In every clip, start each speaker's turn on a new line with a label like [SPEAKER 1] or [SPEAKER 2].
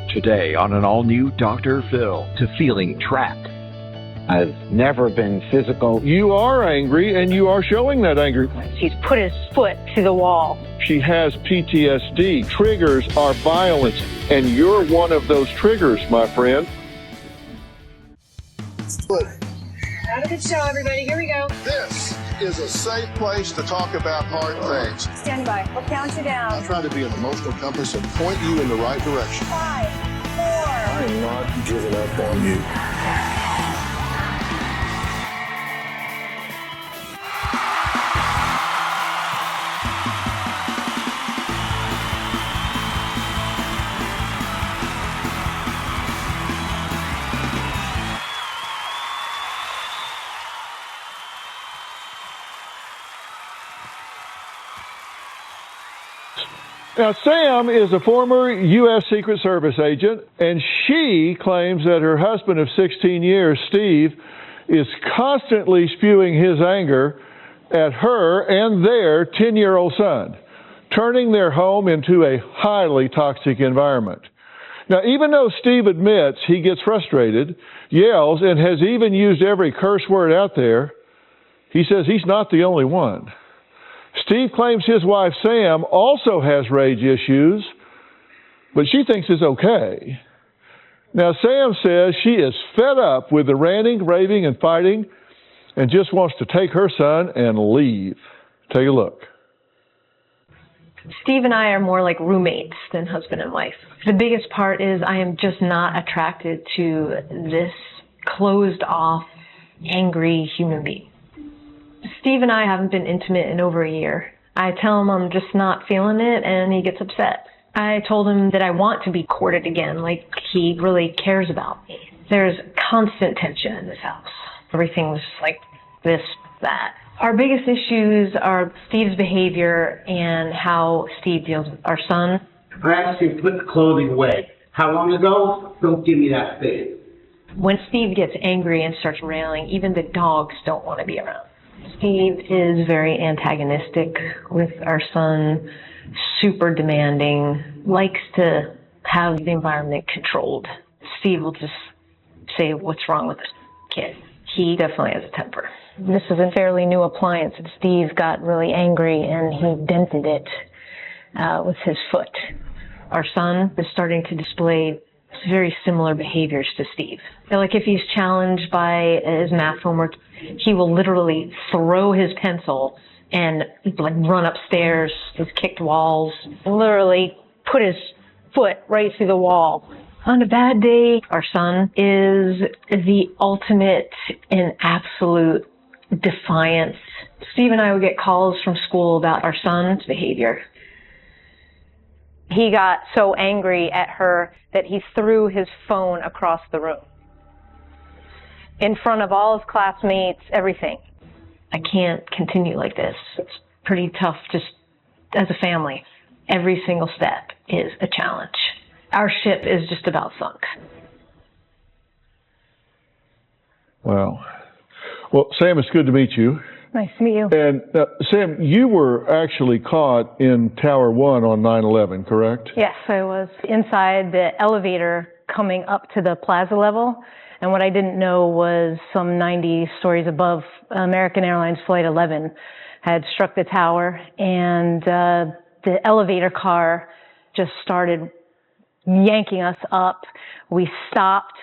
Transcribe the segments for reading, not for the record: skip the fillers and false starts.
[SPEAKER 1] Today on an all-new Dr. Phil, to feeling trapped.
[SPEAKER 2] I've never been physical.
[SPEAKER 3] You are angry, and you are showing that anger.
[SPEAKER 4] He's put his foot to the wall.
[SPEAKER 3] She has PTSD. Triggers are violence, and you're one of those triggers, my friend.
[SPEAKER 5] Have a good show, everybody. Here we go.
[SPEAKER 6] This is a safe place to talk about hard things.
[SPEAKER 5] Stand by. We'll count you down.
[SPEAKER 6] I try to be an emotional compass and point you in the right direction.
[SPEAKER 5] 5, 4.
[SPEAKER 6] I am not giving up on you.
[SPEAKER 3] Now, Sam is a former U.S. Secret Service agent, and she claims that her husband of 16 years, Steve, is constantly spewing his anger at her and their 10-year-old son, turning their home into a highly toxic environment. Now, even though Steve admits he gets frustrated, yells, and has even used every curse word out there, he says he's not the only one. Steve claims his wife, Sam, also has rage issues, but she thinks it's okay. Now, Sam says she is fed up with the ranting, raving, and fighting and just wants to take her son and leave. Take a look.
[SPEAKER 4] Steve and I are more like roommates than husband and wife. The biggest part is I am just not attracted to this closed off, angry human being. Steve and I haven't been intimate in over a year. I tell him I'm just not feeling it, and he gets upset. I told him that I want to be courted again, like he really cares about me. There's constant tension in this house. Everything's like this, that. Our biggest issues are Steve's behavior and how Steve deals with our son.
[SPEAKER 7] I asked him to put the clothing away. How long ago? Don't give me that face.
[SPEAKER 4] When Steve gets angry and starts railing, even the dogs don't want to be around. Steve is very antagonistic with our son, super demanding, likes to have the environment controlled. Steve will just say, "What's wrong with this kid?" He definitely has a temper. This is a fairly new appliance, and Steve got really angry and he dented it with his foot. Our son is starting to display very similar behaviors to Steve. Like if he's challenged by his math homework, he will literally throw his pencil and like run upstairs. He's kicked walls, literally put his foot right through the wall. On a bad day, our son is the ultimate in absolute defiance. Steve and I would get calls from school about our son's behavior. He got so angry at her that he threw his phone across the room. In front of all his classmates, everything. I can't continue like this. It's pretty tough just as a family. Every single step is a challenge. Our ship is just about sunk.
[SPEAKER 3] Wow. Well, Sam, it's good to meet you.
[SPEAKER 4] Nice to meet you.
[SPEAKER 3] And Sam, you were actually caught in Tower 1 on 9/11, correct?
[SPEAKER 4] Yes, I was inside the elevator coming up to the plaza level. And what I didn't know was some 90 stories above, American Airlines Flight 11 had struck the tower, and the elevator car just started yanking us up. We stopped,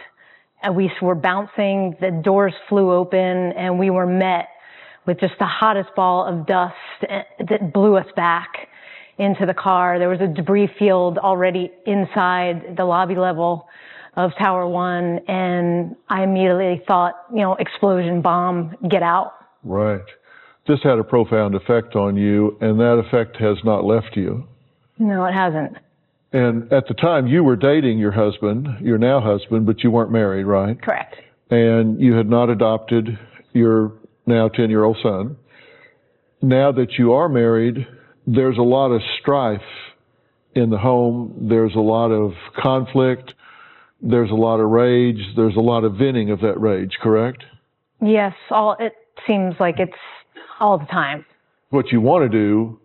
[SPEAKER 4] and we were bouncing, the doors flew open, and we were met with just the hottest ball of dust that blew us back into the car. There was a debris field already inside the lobby level of Tower 1, and I immediately thought, explosion, bomb, get out.
[SPEAKER 3] Right. This had a profound effect on you, and that effect has not left you.
[SPEAKER 4] No, it hasn't.
[SPEAKER 3] And at the time, you were dating your husband, your now husband, but you weren't married, right?
[SPEAKER 4] Correct.
[SPEAKER 3] And you had not adopted your now 10-year-old son. Now that you are married, there's a lot of strife in the home. There's a lot of conflict. There's a lot of rage. There's a lot of venting of that rage, correct?
[SPEAKER 4] Yes, it seems like it's all the time.
[SPEAKER 3] What you want to do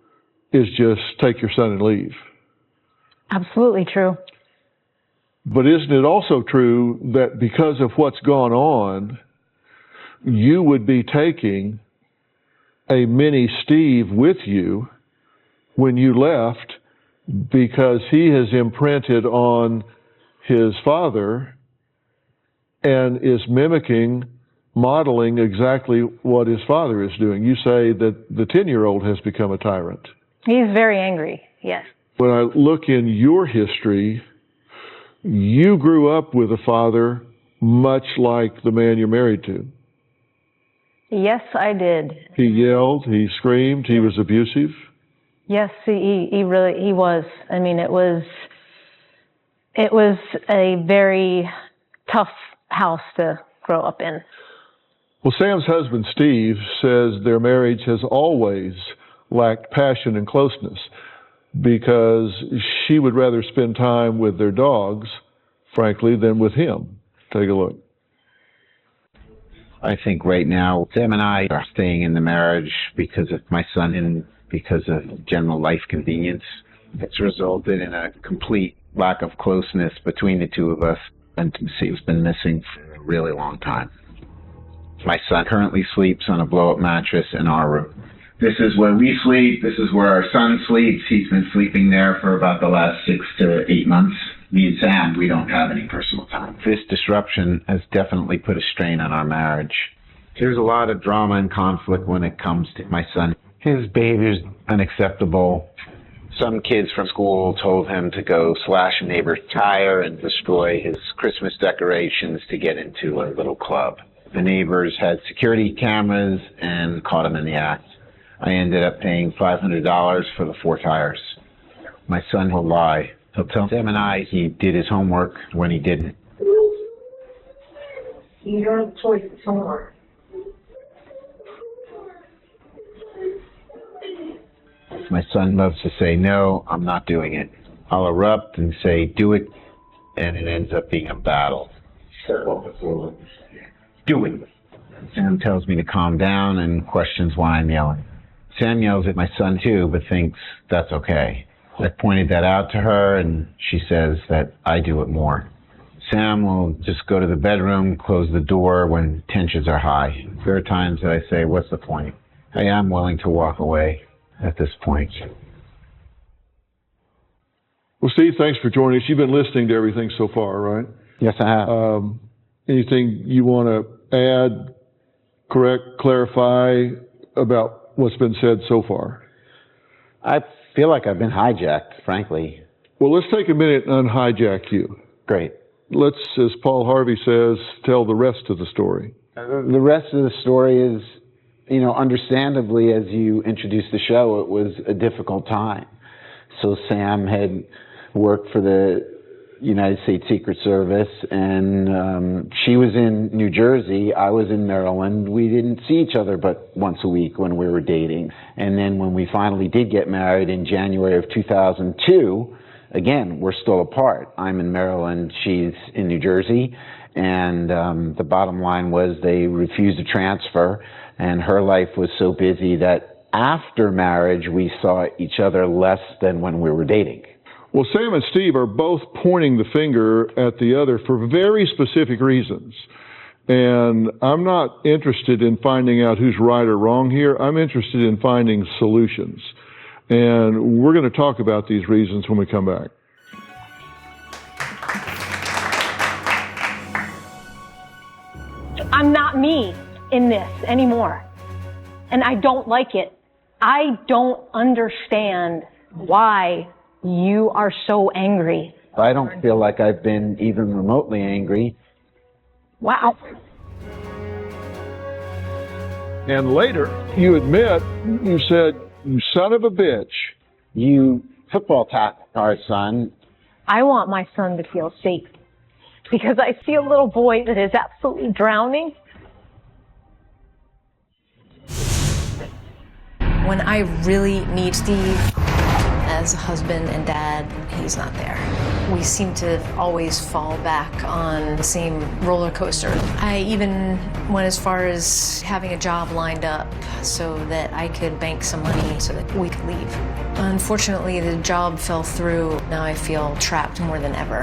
[SPEAKER 3] is just take your son and leave.
[SPEAKER 4] Absolutely true.
[SPEAKER 3] But isn't it also true that because of what's gone on, you would be taking a mini Steve with you when you left because he has imprinted on his father and is mimicking, modeling exactly what his father is doing? You say that the 10-year-old has become a tyrant.
[SPEAKER 4] He's very angry, yes.
[SPEAKER 3] When I look in your history, you grew up with a father much like the man you're married to.
[SPEAKER 4] Yes, I did.
[SPEAKER 3] He yelled, he screamed, he was abusive.
[SPEAKER 4] Yes, he was. I mean, it was a very tough house to grow up in.
[SPEAKER 3] Well, Sam's husband, Steve, says their marriage has always lacked passion and closeness because she would rather spend time with their dogs, frankly, than with him. Take a look.
[SPEAKER 2] I think right now, Sam and I are staying in the marriage because of my son and because of general life convenience. It's resulted in a complete lack of closeness between the two of us. Intimacy has been missing for a really long time. My son currently sleeps on a blow-up mattress in our room. This is where we sleep. This is where our son sleeps. He's been sleeping there for about the last 6 to 8 months. Me and Sam, we don't have any personal time. This disruption has definitely put a strain on our marriage. There's a lot of drama and conflict when it comes to my son. His behavior is unacceptable. Some kids from school told him to go slash a neighbor's tire and destroy his Christmas decorations to get into a little club. The neighbors had security cameras and caught him in the act. I ended up paying $500 for the 4 tires. My son will lie. He'll tell Sam and I he did his homework when he didn't.
[SPEAKER 4] You don't have a choice, it's homework.
[SPEAKER 2] My son loves to say, no, I'm not doing it. I'll erupt and say, do it, and it ends up being a battle. Do it. Sam tells me to calm down and questions why I'm yelling. Sam yells at my son too, but thinks that's okay. I pointed that out to her, and she says that I do it more. Sam will just go to the bedroom, close the door when tensions are high. There are times that I say, what's the point? I am willing to walk away at this point.
[SPEAKER 3] Well, Steve, thanks for joining us. You've been listening to everything so far, right?
[SPEAKER 2] Yes, I have.
[SPEAKER 3] Anything you want to add, correct, clarify about what's been said so far?
[SPEAKER 2] I feel like I've been hijacked, frankly.
[SPEAKER 3] Well, let's take a minute and unhijack you.
[SPEAKER 2] Great.
[SPEAKER 3] Let's, as Paul Harvey says, tell the rest of the story.
[SPEAKER 2] The rest of the story is, you know, understandably, as you introduced the show, it was a difficult time. So Sam had worked for the United States Secret Service, and she was in New Jersey. I was in Maryland. We didn't see each other but once a week when we were dating. And then when we finally did get married in January of 2002, again, we're still apart. I'm in Maryland, she's in New Jersey. And the bottom line was they refused to transfer, and her life was so busy that after marriage, we saw each other less than when we were dating.
[SPEAKER 3] Well, Sam and Steve are both pointing the finger at the other for very specific reasons. And I'm not interested in finding out who's right or wrong here. I'm interested in finding solutions. And we're going to talk about these reasons when we come back.
[SPEAKER 4] I'm not me in this anymore. And I don't like it. I don't understand why you are so angry.
[SPEAKER 2] I don't feel like I've been even remotely angry.
[SPEAKER 4] Wow.
[SPEAKER 3] And later, you admit, you said, you son of a bitch.
[SPEAKER 2] You football tackled our son.
[SPEAKER 4] I want my son to feel safe because I see a little boy that is absolutely drowning.
[SPEAKER 8] When I really need Steve as a husband and dad, he's not there. We seem to always fall back on the same roller coaster. I even went as far as having a job lined up so that I could bank some money so that we could leave. Unfortunately, the job fell through. Now I feel trapped more than ever.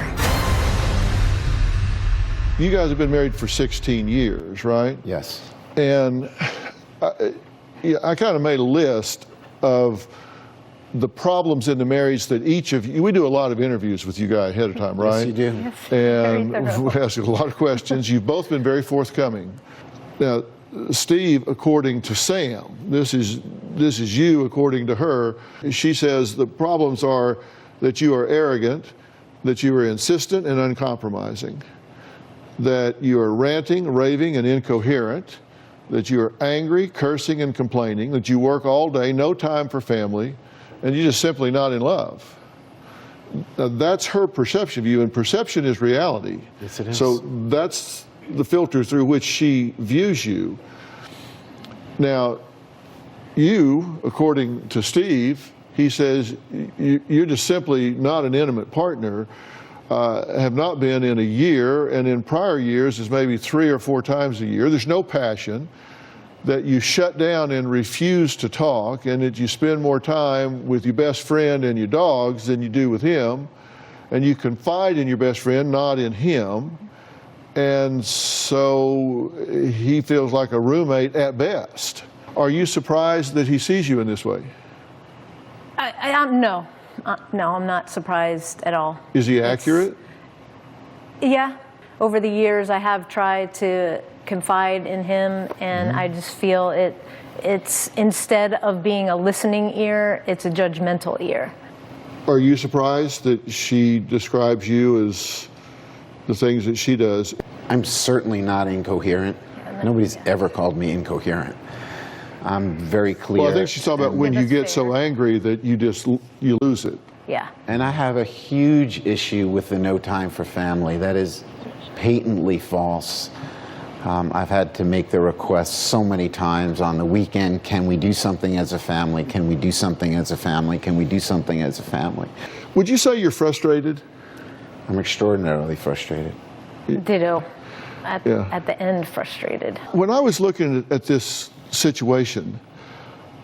[SPEAKER 3] You guys have been married for 16 years, right?
[SPEAKER 2] Yes.
[SPEAKER 3] And I kind of made a list of the problems in the marriage that each of you, we do a lot of interviews with you guys ahead of time, right?
[SPEAKER 2] Yes, you do.
[SPEAKER 8] Yes,
[SPEAKER 3] And
[SPEAKER 8] very thorough.
[SPEAKER 3] we ask you a lot of questions. You've both been very forthcoming. Now, Steve, according to Sam, this is you according to her. She says the problems are that you are arrogant, that you are insistent and uncompromising, that you are ranting, raving, and incoherent, that you are angry, cursing, and complaining, that you work all day, no time for family, and you're just simply not in love. Now, that's her perception of you, and perception is reality.
[SPEAKER 2] Yes, it is.
[SPEAKER 3] So that's the filter through which she views you. Now, you, according to Steve, he says you're just simply not an intimate partner, have not been in a year, and in prior years is maybe 3 or 4 times a year. There's no passion, that you shut down and refuse to talk, and that you spend more time with your best friend and your dogs than you do with him, and you confide in your best friend, not in him, and so he feels like a roommate at best. Are you surprised that he sees you in this way?
[SPEAKER 8] No. No, I'm not surprised at all.
[SPEAKER 3] Is he accurate?
[SPEAKER 8] Yeah. Over the years, I have tried to confide in him, and I just feel it's instead of being a listening ear, it's a judgmental ear.
[SPEAKER 3] Are you surprised that she describes you as the things that she does?
[SPEAKER 2] I'm certainly not incoherent. Nobody's ever called me incoherent. I'm very clear.
[SPEAKER 3] Well, I think she's talking about when you
[SPEAKER 8] that's
[SPEAKER 3] get so
[SPEAKER 8] fair.
[SPEAKER 3] angry that you lose it.
[SPEAKER 8] Yeah.
[SPEAKER 2] And I have a huge issue with the no time for family. That is patently false. I've had to make the request so many times on the weekend, can we do something as a family? Can we do something as a family? Can we do something as a family?
[SPEAKER 3] Would you say you're frustrated?
[SPEAKER 2] I'm extraordinarily frustrated.
[SPEAKER 8] Ditto.
[SPEAKER 3] Yeah.
[SPEAKER 8] At the end, frustrated.
[SPEAKER 3] When I was looking at this situation,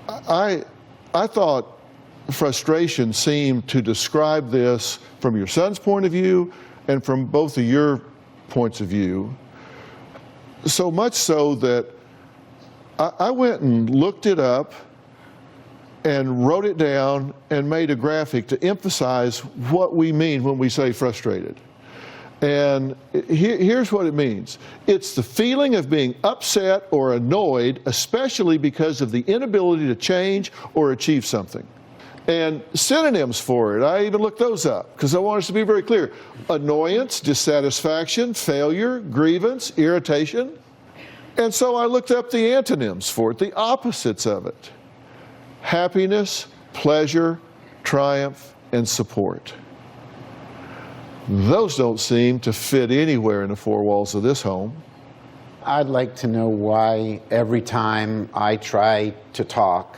[SPEAKER 3] I thought frustration seemed to describe this from your son's point of view and from both of your points of view. So much so that I went and looked it up and wrote it down and made a graphic to emphasize what we mean when we say frustrated. And here's what it means. It's the feeling of being upset or annoyed, especially because of the inability to change or achieve something. And synonyms for it, I even looked those up because I want us to be very clear. Annoyance, dissatisfaction, failure, grievance, irritation. And so I looked up the antonyms for it, the opposites of it. Happiness, pleasure, triumph, and support. Those don't seem to fit anywhere in the 4 walls of this home.
[SPEAKER 2] I'd like to know why every time I try to talk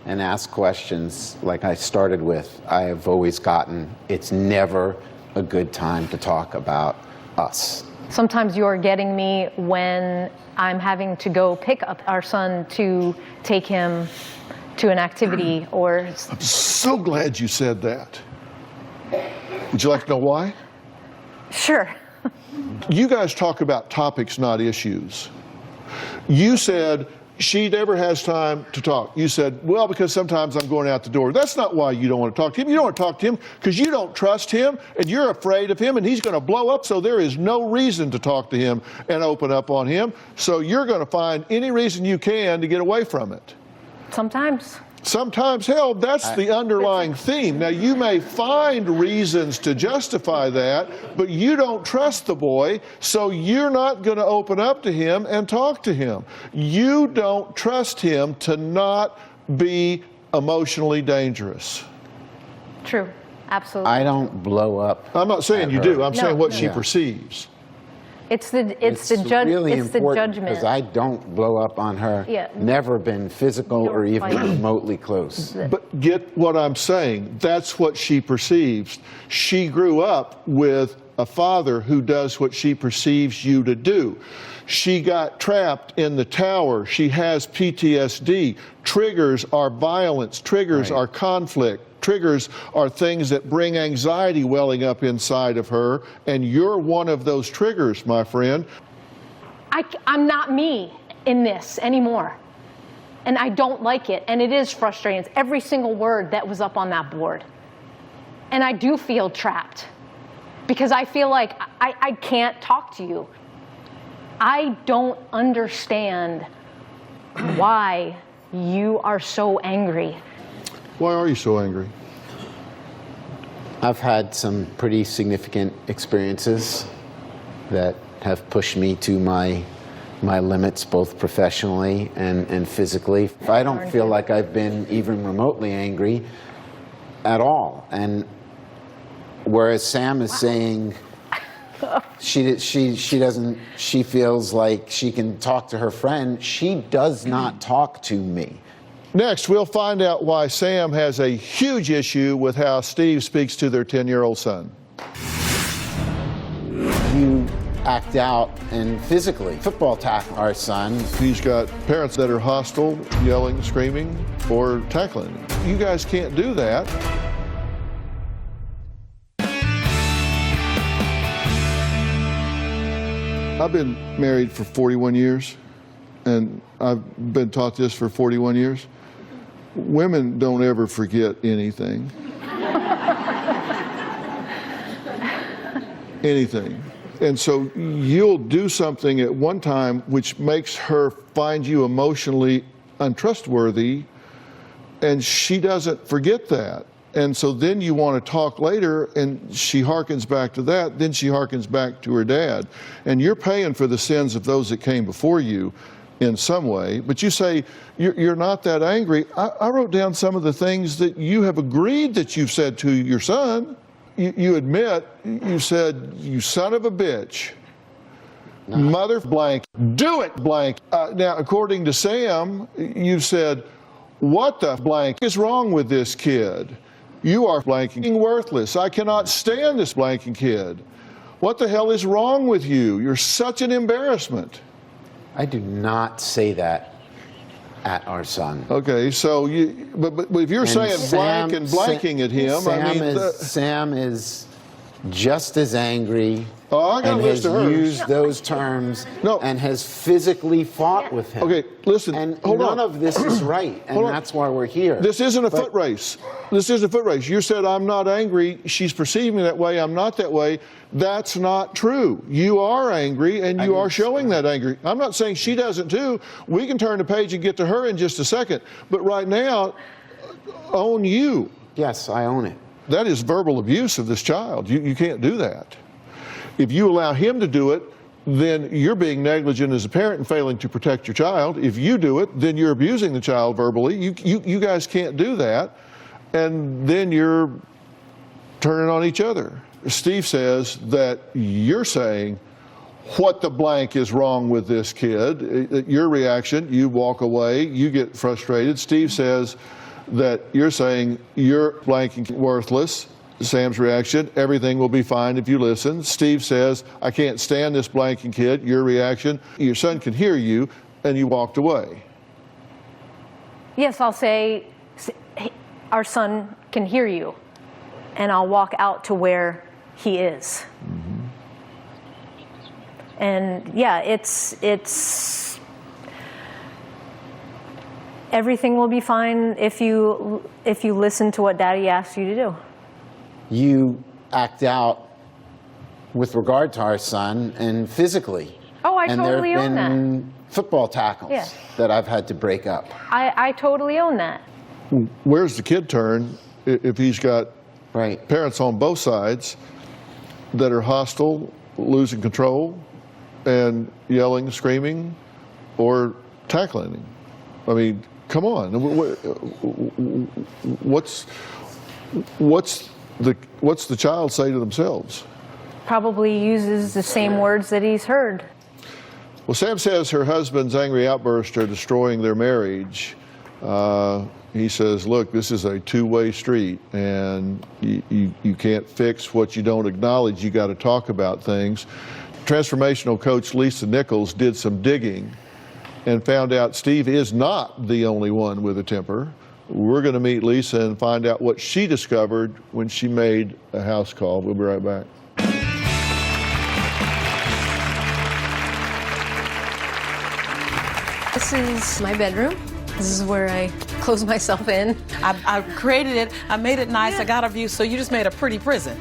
[SPEAKER 2] and ask questions like I started with, I have always gotten, it's never a good time to talk about us.
[SPEAKER 8] Sometimes you're getting me when I'm having to go pick up our son to take him to an activity or...
[SPEAKER 3] I'm so glad you said that. Would you like to know why?
[SPEAKER 8] Sure.
[SPEAKER 3] You guys talk about topics, not issues. You said she never has time to talk. You said, well, because sometimes I'm going out the door. That's not why you don't want to talk to him. You don't want to talk to him because you don't trust him and you're afraid of him and he's going to blow up, so there is no reason to talk to him and open up on him. So you're going to find any reason you can to get away from it.
[SPEAKER 8] Sometimes.
[SPEAKER 3] Sometimes, hell, that's the underlying theme. Now, you may find reasons to justify that, but you don't trust the boy, so you're not going to open up to him and talk to him. You don't trust him to not be emotionally dangerous.
[SPEAKER 8] True. Absolutely.
[SPEAKER 2] I don't blow up.
[SPEAKER 3] I'm not saying you do. I'm saying what she
[SPEAKER 2] Yeah.
[SPEAKER 3] perceives.
[SPEAKER 8] It's the
[SPEAKER 2] really
[SPEAKER 8] it's the
[SPEAKER 2] important
[SPEAKER 8] judgment.
[SPEAKER 2] because I don't blow up on her.
[SPEAKER 8] Yeah.
[SPEAKER 2] Never been physical or even
[SPEAKER 8] fight.
[SPEAKER 2] remotely close.
[SPEAKER 3] But get what I'm saying. That's what she perceives. She grew up with a father who does what she perceives you to do. She got trapped in the tower. She has PTSD. Triggers are violence. Triggers are conflict. triggers are things that bring anxiety welling up inside of her, and you're one of those triggers, my friend.
[SPEAKER 9] I'm not me in this anymore. And I don't like it, and it is frustrating. It's every single word that was up on that board. And I do feel trapped because I feel like I can't talk to you. I don't understand why you are so angry.
[SPEAKER 3] Why are you so angry?
[SPEAKER 2] I've had some pretty significant experiences that have pushed me to my limits, both professionally and physically. I don't feel like I've been even remotely angry at all. And whereas Sam is saying she feels like she can talk to her friend, she does not talk to me.
[SPEAKER 3] Next, we'll find out why Sam has a huge issue with how Steve speaks to their 10-year-old son.
[SPEAKER 2] You act out and physically football tackle our son.
[SPEAKER 3] He's got parents that are hostile, yelling, screaming, or tackling. You guys can't do that. I've been married for 41 years, and I've been taught this for 41 years. Women don't ever forget anything. Anything. And so you'll do something at one time which makes her find you emotionally untrustworthy, and she doesn't forget that. And so then you want to talk later, and she harkens back to that, then she harkens back to her dad. And you're paying for the sins of those that came before you in some way. But you say, you're not that angry. I wrote down some of the things that you have agreed that you've said to your son. You admit, you said, you son of a bitch, no. Mother blank, do it blank. Now, according to Sam, you said, what the blank is wrong with this kid? You are blanking worthless. I cannot stand this blanking kid. What the hell is wrong with you? You're such an embarrassment.
[SPEAKER 2] I do not say that at our son.
[SPEAKER 3] Okay, so but if you're saying blank and blanking at him,
[SPEAKER 2] Sam is just as angry
[SPEAKER 3] and
[SPEAKER 2] has used those terms and has physically fought with him.
[SPEAKER 3] Okay, listen,
[SPEAKER 2] and
[SPEAKER 3] hold
[SPEAKER 2] none
[SPEAKER 3] on.
[SPEAKER 2] of this is right, and that's why we're here.
[SPEAKER 3] This isn't a foot race. This isn't a foot race. You said, I'm not angry. She's perceiving me that way. I'm not that way. That's not true. You are angry, and you are showing that anger. I'm not saying she doesn't too. We can turn the page and get to her in just a second. But right now, own you.
[SPEAKER 2] Yes, I own it.
[SPEAKER 3] That is verbal abuse of this child. You can't do that. If you allow him to do it, then you're being negligent as a parent and failing to protect your child. If you do it, then you're abusing the child verbally. You guys can't do that. And then you're turning on each other. Steve says that you're saying, what the blank is wrong with this kid? Your reaction, you walk away, you get frustrated. Steve says that you're saying you're blanking worthless. Sam's reaction, everything will be fine if you listen. Steve says, I can't stand this blanking kid. Your reaction, your son can hear you, and you walked away.
[SPEAKER 9] Yes, I'll say, our son can hear you, and I'll walk out to where he is. Mm-hmm. And yeah, it's everything will be fine if you listen to what Daddy asks you to do.
[SPEAKER 2] You act out with regard to our son and physically.
[SPEAKER 9] Oh, I totally own that.
[SPEAKER 2] And there have been football tackles that I've had to break up.
[SPEAKER 9] I totally own that.
[SPEAKER 3] Where's the kid turn if he's got parents on both sides that are hostile, losing control, and yelling, screaming, or tackling him? I mean, come on. What's the child say to themselves?
[SPEAKER 9] Probably uses the same words that he's heard.
[SPEAKER 3] Well, Sam says her husband's angry outbursts are destroying their marriage. He says, look, this is a two-way street, and you can't fix what you don't acknowledge. You got to talk about things. Transformational coach Lisa Nichols did some digging and found out Steve is not the only one with a temper. We're going to meet Lisa and find out what she discovered when she made a house call. We'll be right back.
[SPEAKER 8] This is my bedroom. This is where I close myself in.
[SPEAKER 10] I created it, I made it nice, I got a view, so you just made a pretty prison.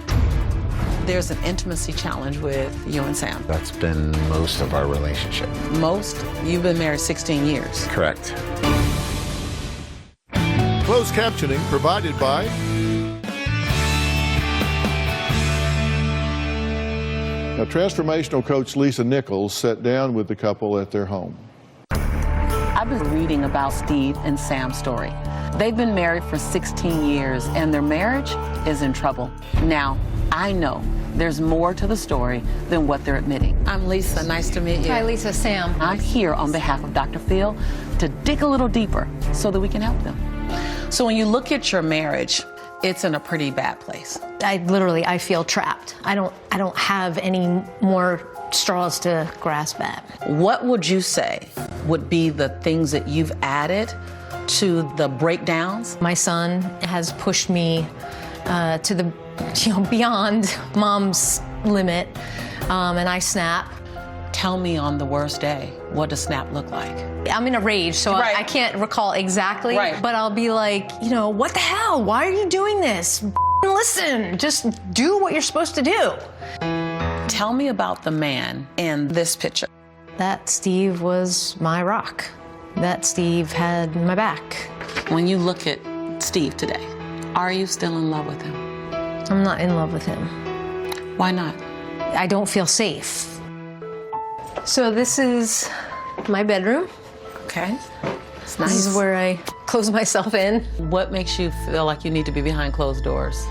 [SPEAKER 10] There's an intimacy challenge with you and Sam.
[SPEAKER 2] That's been most of our relationship.
[SPEAKER 10] Most? You've been married 16 years.
[SPEAKER 2] Correct.
[SPEAKER 3] Closed captioning provided by Now, transformational coach Lisa Nichols sat down with the couple at their home.
[SPEAKER 10] I've been reading about Steve and Sam's story. They've been married for 16 years and their marriage is in trouble. Now, I know there's more to the story than what they're admitting. I'm Lisa, nice to meet you.
[SPEAKER 8] Hi, Lisa, Sam.
[SPEAKER 10] I'm here on behalf of Dr. Phil to dig a little deeper so that we can help them. So when you look at your marriage, it's in a pretty bad place.
[SPEAKER 8] I feel trapped. I don't have any more straws to grasp at.
[SPEAKER 10] What would you say would be the things that you've added to the breakdowns?
[SPEAKER 8] My son has pushed me to the beyond mom's limit, and I snap.
[SPEAKER 10] Tell me on the worst day, what does snap look like?
[SPEAKER 8] I'm in a rage, so
[SPEAKER 10] Right.
[SPEAKER 8] I can't recall exactly,
[SPEAKER 10] Right.
[SPEAKER 8] but I'll be like, what the hell? Why are you doing this? Listen, just do what you're supposed to do.
[SPEAKER 10] Tell me about the man in this picture.
[SPEAKER 8] That Steve was my rock. That Steve had my back.
[SPEAKER 10] When you look at Steve today, are you still in love with him?
[SPEAKER 8] I'm not in love with him.
[SPEAKER 10] Why not?
[SPEAKER 8] I don't feel safe. So this is my bedroom.
[SPEAKER 10] Okay. It's nice.
[SPEAKER 8] This is where I close myself in.
[SPEAKER 10] What makes you feel like you need to be behind closed doors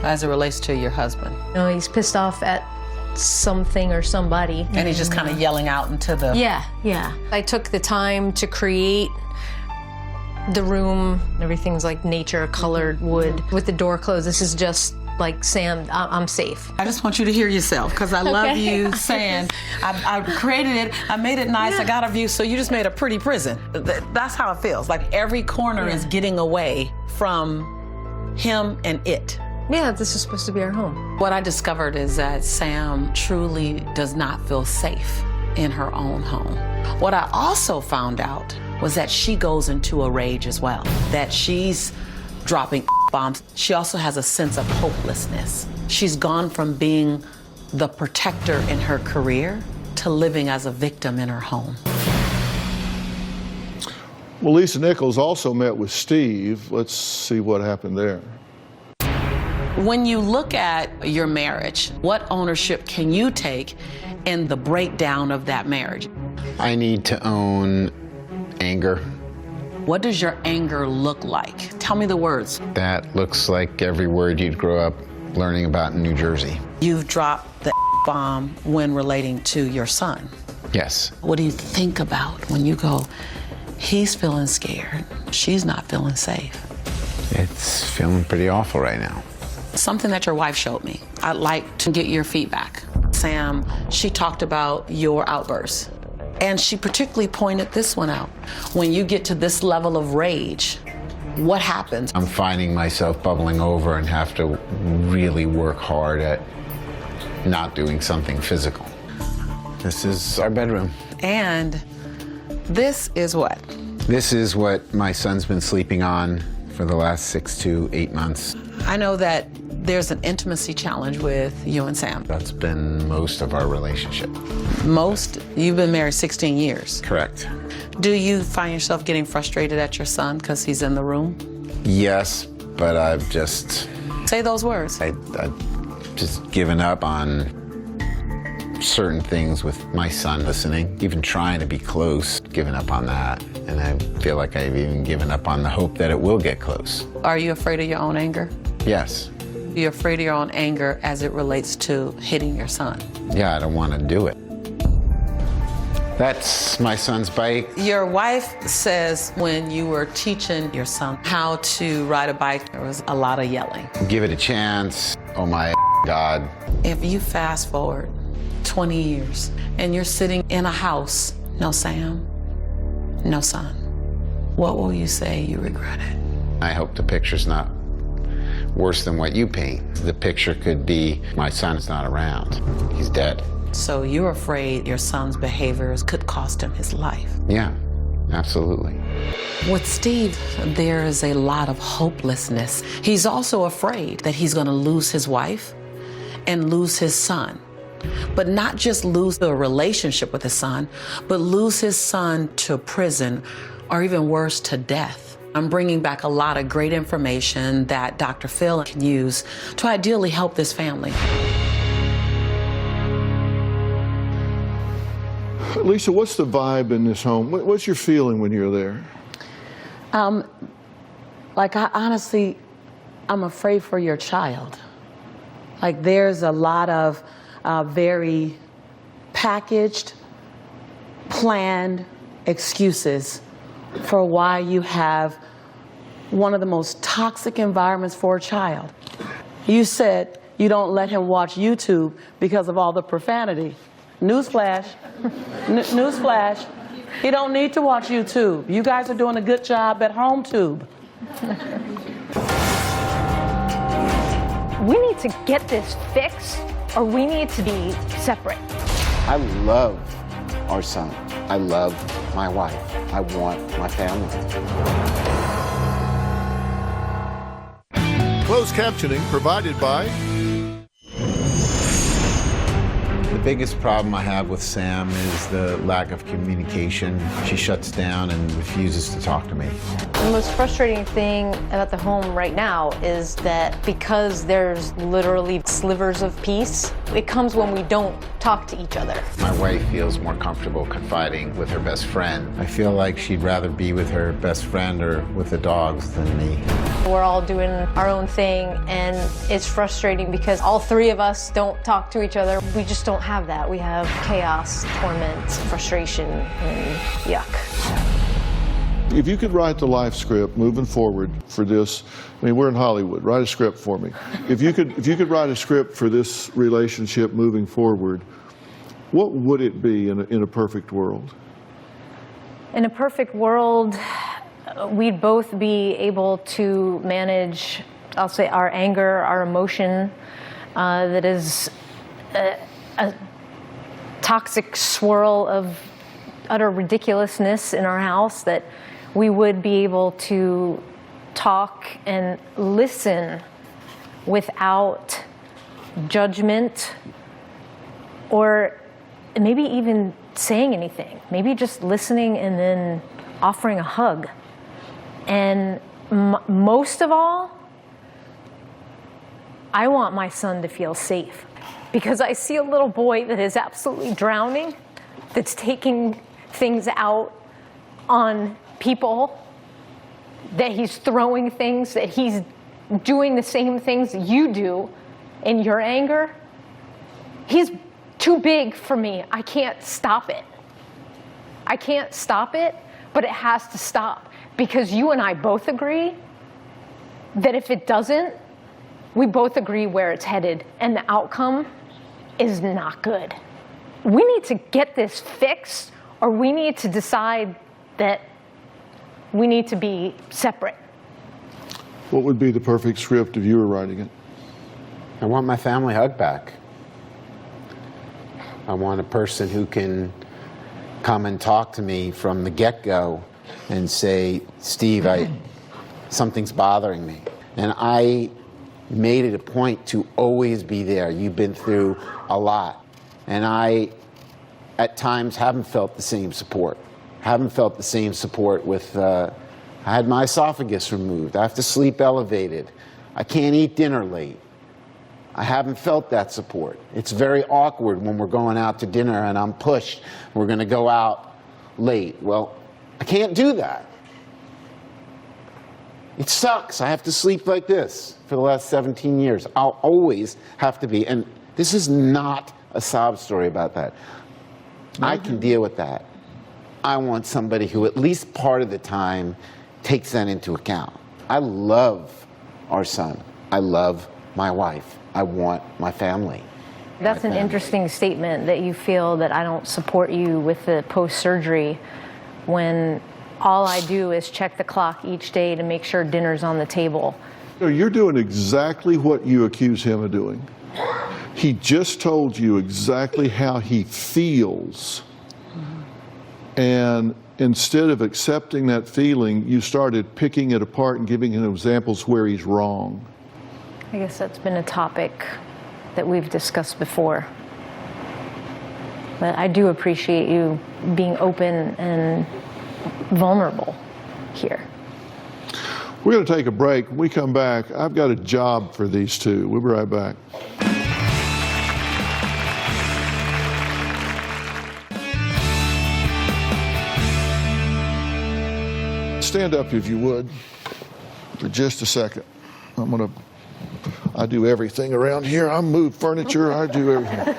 [SPEAKER 10] as it relates to your husband?
[SPEAKER 8] He's pissed off at something or somebody.
[SPEAKER 10] And he's just kind of yelling out into the...
[SPEAKER 8] Yeah. I took the time to create the room. Everything's like nature, colored wood. With the door closed, this is just like, Sam, I'm safe.
[SPEAKER 10] I just want you to hear yourself, because I love you saying, I created it, I made it nice, I got a view, so you just made a pretty prison. That's how it feels. Like every corner is getting away from him and it.
[SPEAKER 8] Yeah, this is supposed to be our home.
[SPEAKER 10] What I discovered is that Sam truly does not feel safe in her own home. What I also found out was that she goes into a rage as well, that she's dropping bombs. She also has a sense of hopelessness. She's gone from being the protector in her career to living as a victim in her home.
[SPEAKER 3] Well, Lisa Nichols also met with Steve. Let's see what happened there.
[SPEAKER 10] When you look at your marriage, what ownership can you take in the breakdown of that marriage?
[SPEAKER 2] I need to own anger.
[SPEAKER 10] What does your anger look like? Tell me the words.
[SPEAKER 2] That looks like every word you'd grow up learning about in New Jersey.
[SPEAKER 10] You've dropped the bomb when relating to your son.
[SPEAKER 2] Yes.
[SPEAKER 10] What do you think about when you go, he's feeling scared, she's not feeling safe?
[SPEAKER 2] It's feeling pretty awful right now.
[SPEAKER 10] Something that your wife showed me. I'd like to get your feedback. Sam, she talked about your outbursts. And she particularly pointed this one out. When you get to this level of rage, what happens?
[SPEAKER 2] I'm finding myself bubbling over and have to really work hard at not doing something physical. This is our bedroom.
[SPEAKER 10] And this is what?
[SPEAKER 2] This is what my son's been sleeping on for the last 6 to 8 months.
[SPEAKER 10] I know that there's an intimacy challenge with you and Sam.
[SPEAKER 2] That's been most of our relationship.
[SPEAKER 10] Most? You've been married 16 years.
[SPEAKER 2] Correct.
[SPEAKER 10] Do you find yourself getting frustrated at your son because he's in the room?
[SPEAKER 2] Yes, but I've just...
[SPEAKER 10] Say those words.
[SPEAKER 2] I've just given up on certain things with my son listening, even trying to be close, given up on that. And I feel like I've even given up on the hope that it will get close.
[SPEAKER 10] Are you afraid of your own anger?
[SPEAKER 2] Yes.
[SPEAKER 10] You're afraid of your own anger as it relates to hitting your son?
[SPEAKER 2] Yeah, I don't want to do it. That's my son's bike.
[SPEAKER 10] Your wife says when you were teaching your son how to ride a bike, there was a lot of yelling.
[SPEAKER 2] Give it a chance. Oh my God.
[SPEAKER 10] If you fast forward 20 years and you're sitting in a house, no Sam, no son, what will you say you regretted?
[SPEAKER 2] I hope the picture's not worse than what you paint. The picture could be, my son's not around, he's dead.
[SPEAKER 10] So you're afraid your son's behaviors could cost him his life?
[SPEAKER 2] Yeah, absolutely.
[SPEAKER 10] With Steve, there is a lot of hopelessness. He's also afraid that he's going to lose his wife and lose his son. But not just lose the relationship with his son, but lose his son to prison, or even worse, to death. I'm bringing back a lot of great information that Dr. Phil can use to ideally help this family.
[SPEAKER 3] Lisa, what's the vibe in this home? What's your feeling when you're there?
[SPEAKER 10] Like, I'm afraid for your child. Like, there's a lot of very packaged, planned excuses for why you have one of the most toxic environments for a child. You said you don't let him watch YouTube because of all the profanity. Newsflash, newsflash, he don't need to watch YouTube. You guys are doing a good job at HomeTube.
[SPEAKER 9] We need to get this fixed, or we need to be separate.
[SPEAKER 2] I love our son. I love my wife. I want my family.
[SPEAKER 3] Closed captioning provided by...
[SPEAKER 2] The biggest problem I have with Sam is the lack of communication. She shuts down and refuses to talk to me.
[SPEAKER 4] The most frustrating thing about the home right now is that because there's literally slivers of peace, it comes when we don't talk to each other.
[SPEAKER 2] My wife feels more comfortable confiding with her best friend. I feel like she'd rather be with her best friend or with the dogs than me.
[SPEAKER 4] We're all doing our own thing, and it's frustrating because all three of us don't talk to each other. We just don't have that. We have chaos, torment, frustration, and yuck.
[SPEAKER 3] If you could write the life script moving forward for this, I mean, we're in Hollywood, write a script for me. If you could write a script for this relationship moving forward, what would it be in a perfect world?
[SPEAKER 4] In a perfect world, we'd both be able to manage, I'll say, our anger, our emotion, that is a toxic swirl of utter ridiculousness in our house, that we would be able to talk and listen without judgment, or maybe even saying anything. Maybe just listening and then offering a hug. And most of all, I want my son to feel safe, because I see a little boy that is absolutely drowning, that's taking things out on people, that he's throwing things, that he's doing the same things that you do in your anger. He's too big for me. I can't stop it. I can't stop it, but it has to stop, because you and I both agree that if it doesn't, we both agree where it's headed, and the outcome is not good. We need to get this fixed, or we need to decide that we need to be separate.
[SPEAKER 3] What would be the perfect script if you were writing it?
[SPEAKER 2] I want my family hug back. I want a person who can come and talk to me from the get-go and say, Steve, something's bothering me. And I made it a point to always be there. You've been through a lot. And I, at times, haven't felt the same support. Haven't felt the same support with, I had my esophagus removed. I have to sleep elevated. I can't eat dinner late. I haven't felt that support. It's very awkward when we're going out to dinner and I'm pushed. We're going to go out late. Well, I can't do that. It sucks. I have to sleep like this for the last 17 years. I'll always have to be. And this is not a sob story about that. I can deal with that. I want somebody who at least part of the time takes that into account. I love our son. I love my wife. I want my family.
[SPEAKER 4] That's an interesting statement, that you feel that I don't support you with the post-surgery, when
[SPEAKER 9] all I do is check the clock each day to make sure dinner's on the table.
[SPEAKER 3] So you're doing exactly what you accuse him of doing. He just told you exactly how he feels. And instead of accepting that feeling, you started picking it apart and giving him examples where he's wrong.
[SPEAKER 9] I guess that's been a topic that we've discussed before. But I do appreciate you being open and vulnerable here.
[SPEAKER 3] We're going to take a break. When we come back, I've got a job for these two. We'll be right back. Stand up if you would for just a second. I do everything around here. I move furniture, I do everything.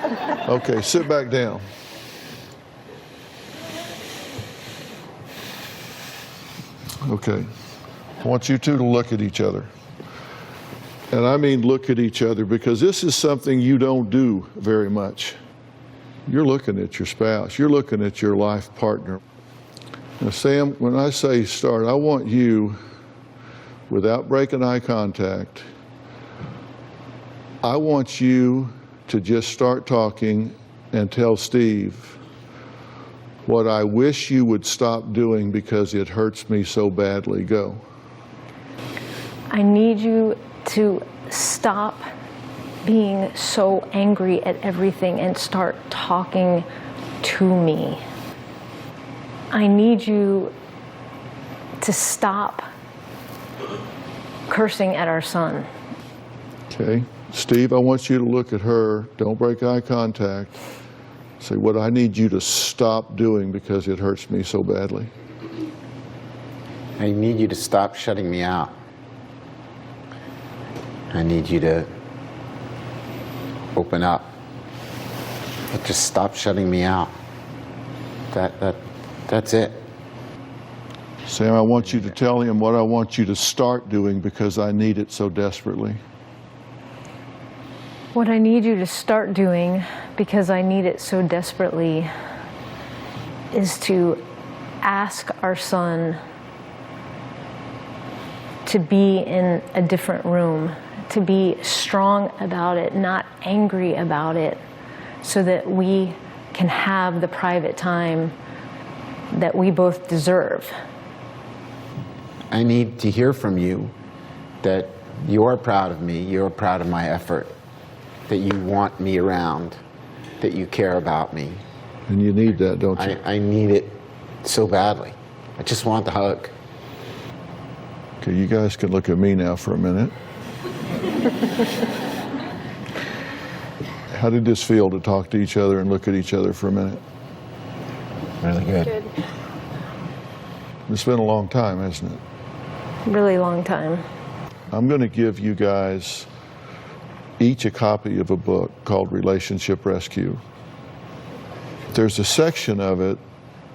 [SPEAKER 3] Okay, sit back down. Okay, I want you two to look at each other. And I mean look at each other, because this is something you don't do very much. You're looking at your spouse, you're looking at your life partner. Now, Sam, when I say start, I want you, without breaking eye contact, I want you to just start talking and tell Steve what I wish you would stop doing because it hurts me so badly. Go.
[SPEAKER 9] I need you to stop being so angry at everything and start talking to me. I need you to stop cursing at our son.
[SPEAKER 3] Okay. Steve, I want you to look at her. Don't break eye contact. Say, what I need you to stop doing because it hurts me so badly.
[SPEAKER 2] I need you to stop shutting me out. I need you to open up. But just stop shutting me out. That's it.
[SPEAKER 3] Sam, I want you to tell him what I want you to start doing because I need it so desperately.
[SPEAKER 9] What I need you to start doing, because I need it so desperately, is to ask our son to be in a different room, to be strong about it, not angry about it, so that we can have the private time that we both deserve.
[SPEAKER 2] I need to hear from you that you're proud of me, you're proud of my effort, that you want me around, that you care about me.
[SPEAKER 3] And you need that, don't you?
[SPEAKER 2] I need it so badly. I just want the hug.
[SPEAKER 3] Okay, you guys can look at me now for a minute. How did this feel to talk to each other and look at each other for a minute?
[SPEAKER 2] Really good.
[SPEAKER 3] It's been a long time, hasn't it?
[SPEAKER 9] Really long time.
[SPEAKER 3] I'm going to give you guys each a copy of a book called Relationship Rescue. There's a section of it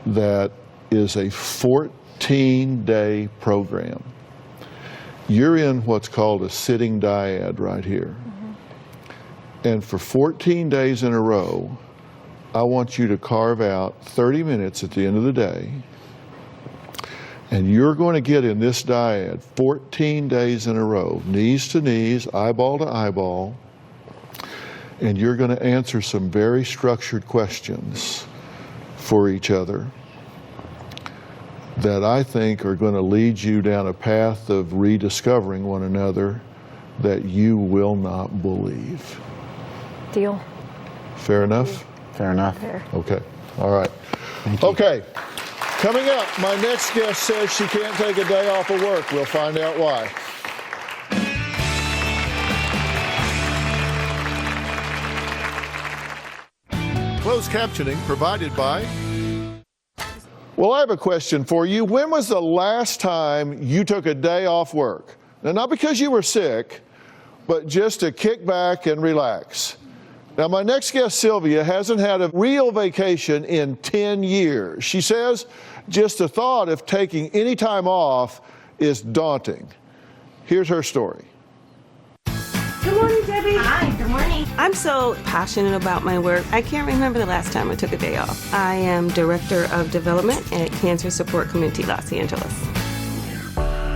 [SPEAKER 3] that is a 14-day program. You're in what's called a sitting dyad right here. And for 14 days in a row, I want you to carve out 30 minutes at the end of the day, and you're going to get in this dyad 14 days in a row, knees to knees, eyeball to eyeball, and you're going to answer some very structured questions for each other that I think are going to lead you down a path of rediscovering one another that you will not believe.
[SPEAKER 9] Deal.
[SPEAKER 3] Fair enough?
[SPEAKER 2] Fair enough.
[SPEAKER 9] Fair.
[SPEAKER 3] Okay. All right.
[SPEAKER 2] Thank you.
[SPEAKER 3] Okay. Coming up, my next guest says she can't take a day off of work. We'll find out why. Closed captioning provided by... Well, I have a question for you. When was the last time you took a day off work? Now, not because you were sick, but just to kick back and relax. Now, my next guest, Sylvia, hasn't had a real vacation in 10 years. She says just the thought of taking any time off is daunting. Here's her story.
[SPEAKER 5] Good morning, Debbie.
[SPEAKER 11] Hi, good morning. I'm so passionate about my work, I can't remember the last time I took a day off. I am Director of Development at Cancer Support Community Los Angeles.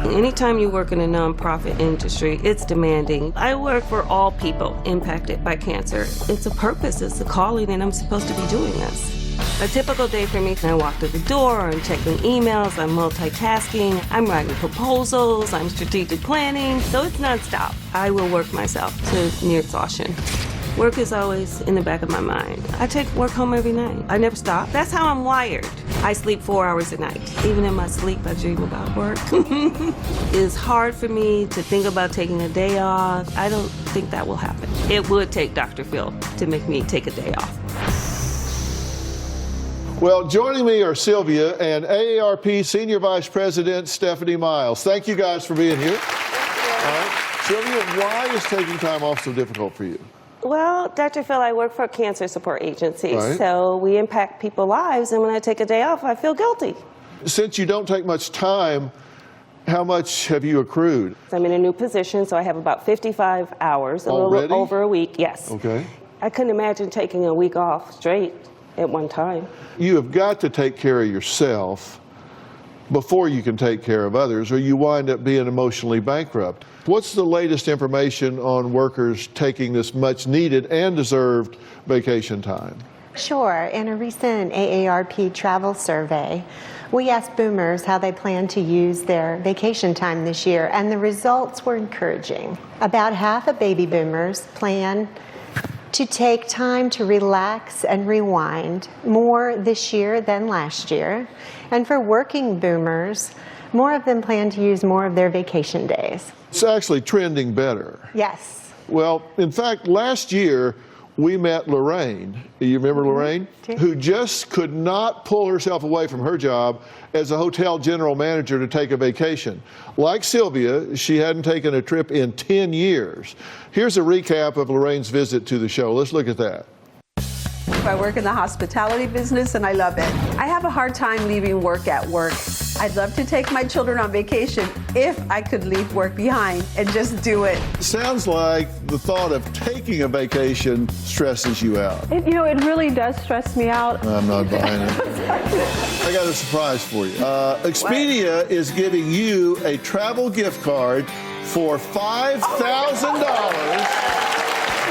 [SPEAKER 11] Anytime you work in a nonprofit industry, it's demanding. I work for all people impacted by cancer. It's a purpose, it's a calling, and I'm supposed to be doing this. A typical day for me, I walk through the door, I'm checking emails, I'm multitasking, I'm writing proposals, I'm strategic planning, so it's nonstop. I will work myself to near exhaustion. Work is always in the back of my mind. I take work home every night. I never stop. That's how I'm wired. I sleep 4 hours a night. Even in my sleep, I dream about work. It's hard for me to think about taking a day off. I don't think that will happen. It would take Dr. Phil to make me take a day off.
[SPEAKER 3] Well, joining me are Sylvia and AARP Senior Vice President Stephanie Miles. Thank you guys for being here. All right. Sylvia, why is taking time off so difficult for you?
[SPEAKER 11] Well, Dr. Phil, I work for a cancer support agency,
[SPEAKER 3] Right.
[SPEAKER 11] so we impact people's lives, and when I take a day off, I feel guilty.
[SPEAKER 3] Since you don't take much time, how much have you accrued?
[SPEAKER 11] I'm in a new position, so I have about 55 hours, a
[SPEAKER 3] Already?
[SPEAKER 11] little over a week, yes.
[SPEAKER 3] Okay.
[SPEAKER 11] I couldn't imagine taking a week off straight at one time.
[SPEAKER 3] You have got to take care of yourself before you can take care of others, or you wind up being emotionally bankrupt. What's the latest information on workers taking this much needed and deserved vacation time?
[SPEAKER 12] Sure. In a recent AARP travel survey, we asked boomers how they plan to use their vacation time this year, and the results were encouraging. About half of baby boomers plan to take time to relax and rewind more this year than last year. And for working boomers, more of them plan to use more of their vacation days.
[SPEAKER 3] It's actually trending better.
[SPEAKER 12] Yes.
[SPEAKER 3] Well, in fact, last year we met Lorraine. You remember Lorraine? Who just could not pull herself away from her job as a hotel general manager to take a vacation. Like Sylvia, she hadn't taken a trip in 10 years. Here's a recap of Lorraine's visit to the show. Let's look at that.
[SPEAKER 13] I work in the hospitality business and I love it. I have a hard time leaving work at work. I'd love to take my children on vacation if I could leave work behind and just do it.
[SPEAKER 3] Sounds like the thought of taking a vacation stresses you out.
[SPEAKER 14] It really does stress me out.
[SPEAKER 3] I'm not buying it. I got a surprise for you. Expedia is giving you a travel gift card for $5,000.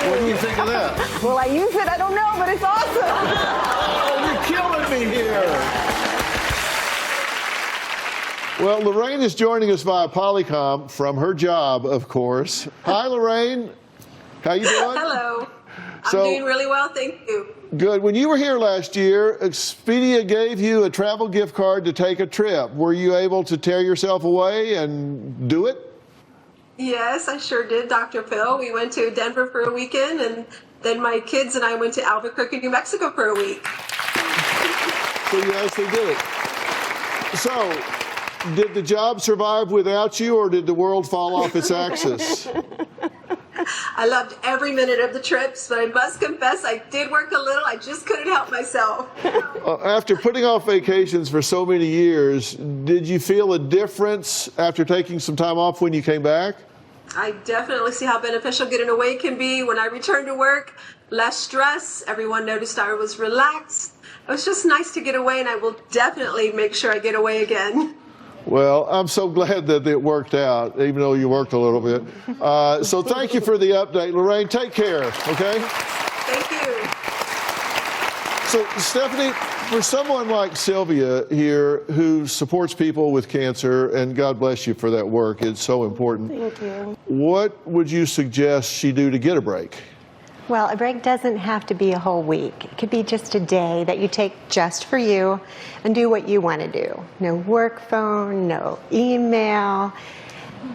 [SPEAKER 3] What do you think of that?
[SPEAKER 14] Will I use it? I don't know, but it's awesome.
[SPEAKER 3] Oh, you're killing me here. Well, Lorraine is joining us via Polycom from her job, of course. Hi, Lorraine. How you doing?
[SPEAKER 15] Hello. I'm doing really well, thank you.
[SPEAKER 3] Good. When you were here last year, Expedia gave you a travel gift card to take a trip. Were you able to tear yourself away and do it?
[SPEAKER 15] Yes, I sure did, Dr. Phil. We went to Denver for a weekend, and then my kids and I went to Albuquerque, New Mexico for a week.
[SPEAKER 3] So you actually did it. So, did the job survive without you, or did the world fall off its axis?
[SPEAKER 15] I loved every minute of the trips, but I must confess I did work a little. I just couldn't help myself.
[SPEAKER 3] After putting off vacations for so many years, did you feel a difference after taking some time off when you came back?
[SPEAKER 15] I definitely see how beneficial getting away can be. When I returned to work, less stress. Everyone noticed I was relaxed. It was just nice to get away, and I will definitely make sure I get away again.
[SPEAKER 3] Well, I'm so glad that it worked out, even though you worked a little bit. So thank you for the update. Lorraine, take care, okay?
[SPEAKER 15] Thank you.
[SPEAKER 3] So, Stephanie, for someone like Sylvia here who supports people with cancer, and God bless you for that work, it's so important.
[SPEAKER 12] Thank you.
[SPEAKER 3] What would you suggest she do to get a break?
[SPEAKER 12] Well, a break doesn't have to be a whole week. It could be just a day that you take just for you and do what you want to do. No work phone, no email.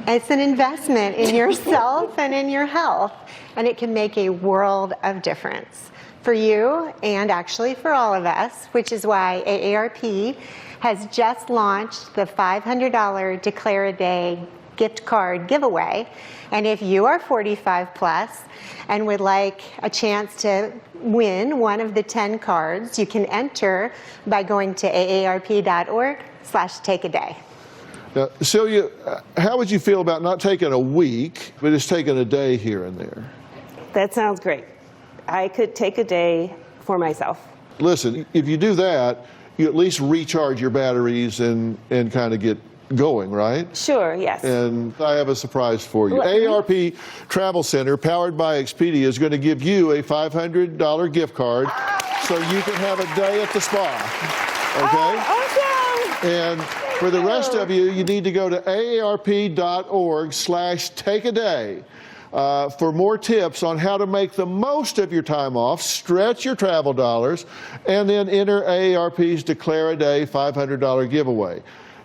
[SPEAKER 12] It's an investment in yourself and in your health, and it can make a world of difference for you and actually for all of us, which is why AARP has just launched the $500 Declare a Day gift card giveaway. And if you are 45 plus and would like a chance to win one of the 10 cards, you can enter by going to aarp.org/takeaday.
[SPEAKER 3] Now, Sylvia, how would you feel about not taking a week, but just taking a day here and there?
[SPEAKER 11] That sounds great. I could take a day for myself.
[SPEAKER 3] Listen, if you do that, you at least recharge your batteries and kind of get going, right?
[SPEAKER 11] Sure, yes.
[SPEAKER 3] And I have a surprise for you. AARP Travel Center, powered by Expedia, is going to give you a $500 gift card so you can have a day at the spa. Okay?
[SPEAKER 11] Awesome!
[SPEAKER 3] And for the rest of you, you need to go to aarp.org/takeaday for more tips on how to make the most of your time off, stretch your travel dollars, and then enter AARP's Declare a Day $500 giveaway.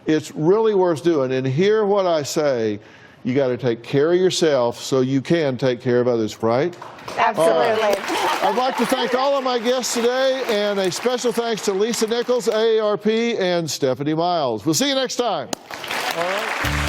[SPEAKER 3] It's really worth doing. And hear what I say, you got to take care of yourself so you can take care of others, right?
[SPEAKER 11] Absolutely.
[SPEAKER 3] I'd like to thank all of my guests today, and a special thanks to Lisa Nichols, AARP, and Stephanie Miles. We'll see you next time. All right.